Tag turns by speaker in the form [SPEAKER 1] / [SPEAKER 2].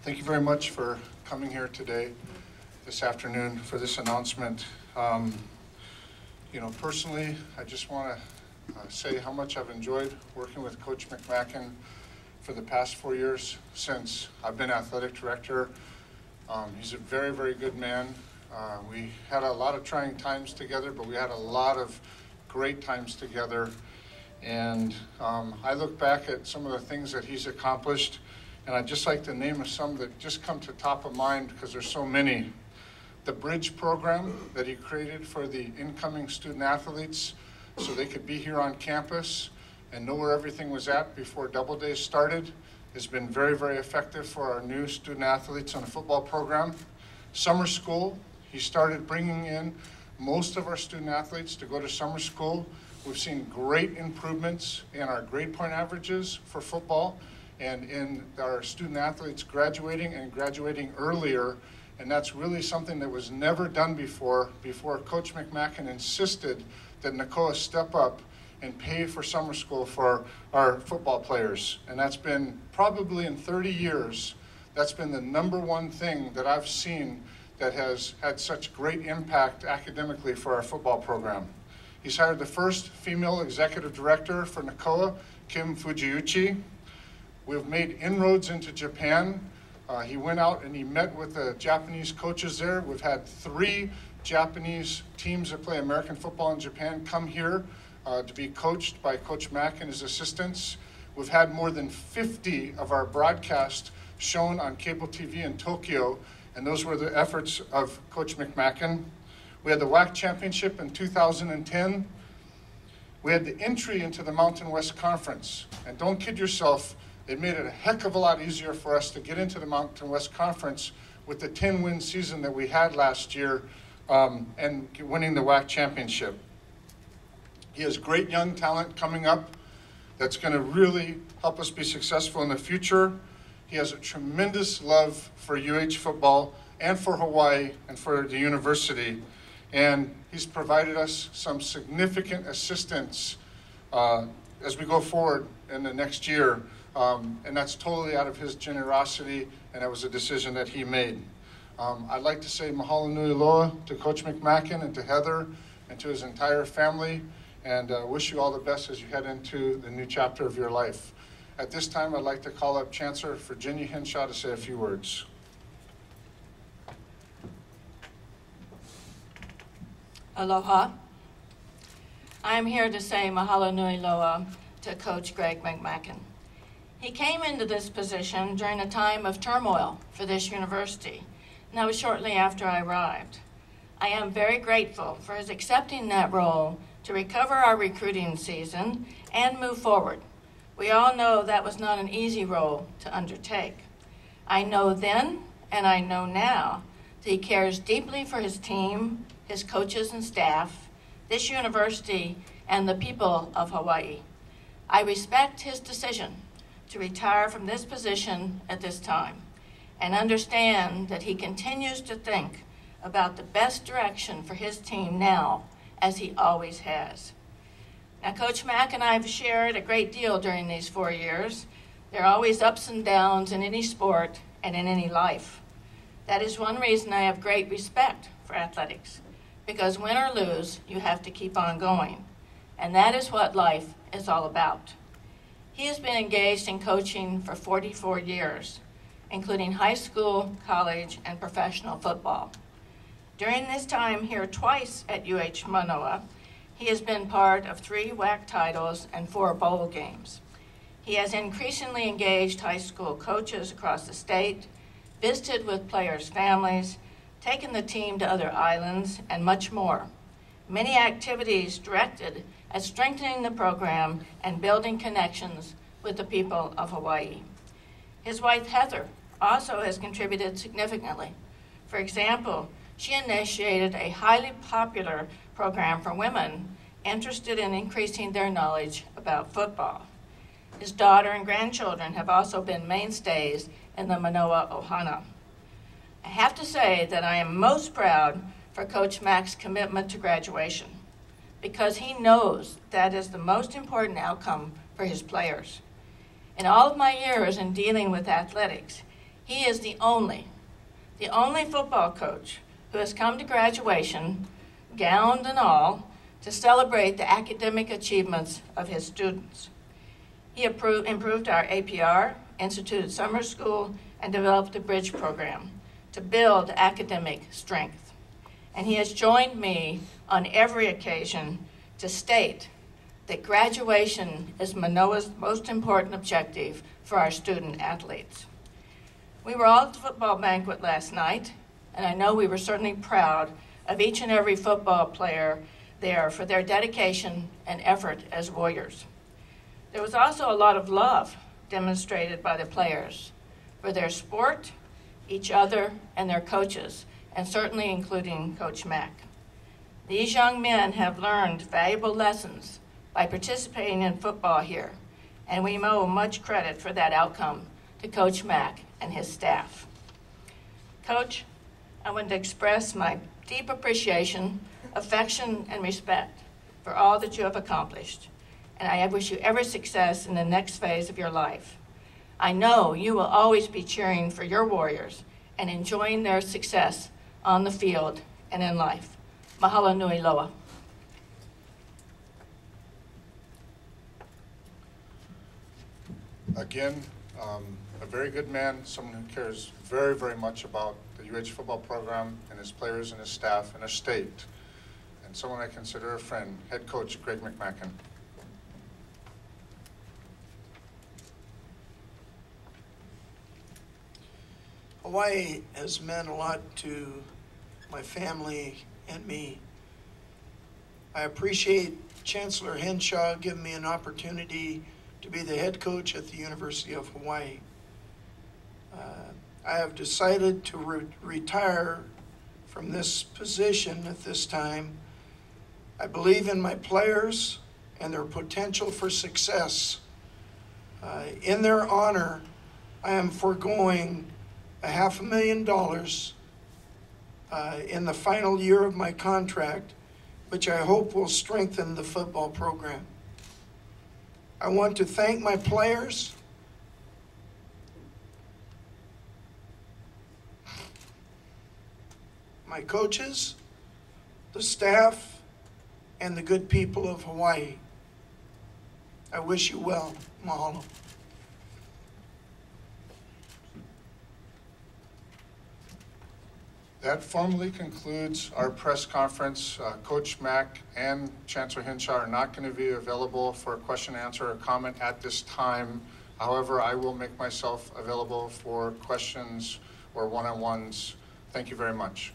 [SPEAKER 1] Thank you very much for coming here today, this afternoon, for this announcement. Personally, I just want to say how much I've enjoyed working with Coach McMackin for the past 4 years since I've been athletic director. He's a very, very good man. We had a lot of trying times together, but we had a lot of great times together. And I look back at some of the things that he's accomplished, and I'd just like to name some that just come to top of mind because there's so many. The Bridge program that he created for the incoming student athletes so they could be here on campus and know where everything was at before Double Days started has been very, very effective for our new student athletes on the football program. Summer school, he started bringing in most of our student athletes to go to summer school. We've seen great improvements in our grade point averages for football and in our student athletes graduating and graduating earlier. And that's really something that was never done before Coach McMackin insisted that NACOA step up and pay for summer school for our football players. And that's been probably in 30 years, that's been the #1 thing that I've seen that has had such great impact academically for our football program. He's hired the first female executive director for NACOA, Kim Fujiuchi. We've made inroads into Japan. He went out and he met with the Japanese coaches there. We've had 3 Japanese teams that play American football in Japan come here to be coached by Coach Mack and his assistants. We've had more than 50 of our broadcasts shown on cable TV in Tokyo, and those were the efforts of Coach McMackin. We had the WAC championship in 2010. We had the entry into the Mountain West Conference, and don't kid yourself, it made it a heck of a lot easier for us to get into the Mountain West Conference with the 10-win season that we had last year and winning the WAC championship. He has great young talent coming up that's going to really help us be successful in the future. He has a tremendous love for UH football and for Hawaii and for the university. And he's provided us some significant assistance as we go forward in the next year. And that's totally out of his generosity, and that was a decision that he made. I'd like to say mahalo nui loa to Coach McMackin and to Heather and to his entire family, and wish you all the best as you head into the new chapter of your life. At this time, I'd like to call up Chancellor for Ginny Henshaw to say a few words.
[SPEAKER 2] Aloha. I'm here to say mahalo nui loa to Coach Greg McMackin. He came into this position during a time of turmoil for this university, and that was shortly after I arrived. I am very grateful for his accepting that role to recover our recruiting season and move forward. We all know that was not an easy role to undertake. I know then, and I know now, that he cares deeply for his team, his coaches and staff, this university, and the people of Hawaii. I respect his decision to retire from this position at this time and understand that he continues to think about the best direction for his team now, as he always has. Now, Coach Mack and I have shared a great deal during these 4 years. There are always ups and downs in any sport and in any life. That is one reason I have great respect for athletics, because win or lose, you have to keep on going. And that is what life is all about. He has been engaged in coaching for 44 years, including high school, college, and professional football. During this time here twice at UH Manoa, he has been part of 3 WAC titles and 4 bowl games. He has increasingly engaged high school coaches across the state, visited with players' families, taken the team to other islands, and much more. Many activities directed at strengthening the program and building connections with the people of Hawaii. His wife, Heather, also has contributed significantly. For example, she initiated a highly popular program for women interested in increasing their knowledge about football. His daughter and grandchildren have also been mainstays in the Manoa Ohana. I have to say that I am most proud for Coach Mack's commitment to graduation, because he knows that is the most important outcome for his players. In all of my years in dealing with athletics, He is the only football coach who has come to graduation, gowned and all, to celebrate the academic achievements of his students. He improved our APR, instituted summer school, and developed a bridge program to build academic strength. And he has joined me on every occasion to state that graduation is Manoa's most important objective for our student athletes. We were all at the football banquet last night, and I know we were certainly proud of each and every football player there for their dedication and effort as warriors. There was also a lot of love demonstrated by the players for their sport, each other, and their coaches, and certainly including Coach Mack. These young men have learned valuable lessons by participating in football here, and we owe much credit for that outcome to Coach Mack and his staff. Coach, I want to express my deep appreciation, affection, and respect for all that you have accomplished, and I wish you every success in the next phase of your life. I know you will always be cheering for your warriors and enjoying their success on the field and in life. Mahalo nui loa.
[SPEAKER 1] Again, a very good man, someone who cares very, very much about the UH football program and his players and his staff and his state, and someone I consider a friend, head coach Greg McMackin.
[SPEAKER 3] Hawaii has meant a lot to my family and me. I appreciate Chancellor Henshaw giving me an opportunity to be the head coach at the University of Hawaii. I have decided to retire from this position at this time. I believe in my players and their potential for success. In their honor, I am foregoing $500,000 in the final year of my contract, which I hope will strengthen the football program. I want to thank my players, my coaches, the staff, and the good people of Hawaii. I wish you well. Mahalo.
[SPEAKER 1] That formally concludes our press conference. Coach Mack and Chancellor Henshaw are not going to be available for a question, answer, or comment at this time. However, I will make myself available for questions or one-on-ones. Thank you very much.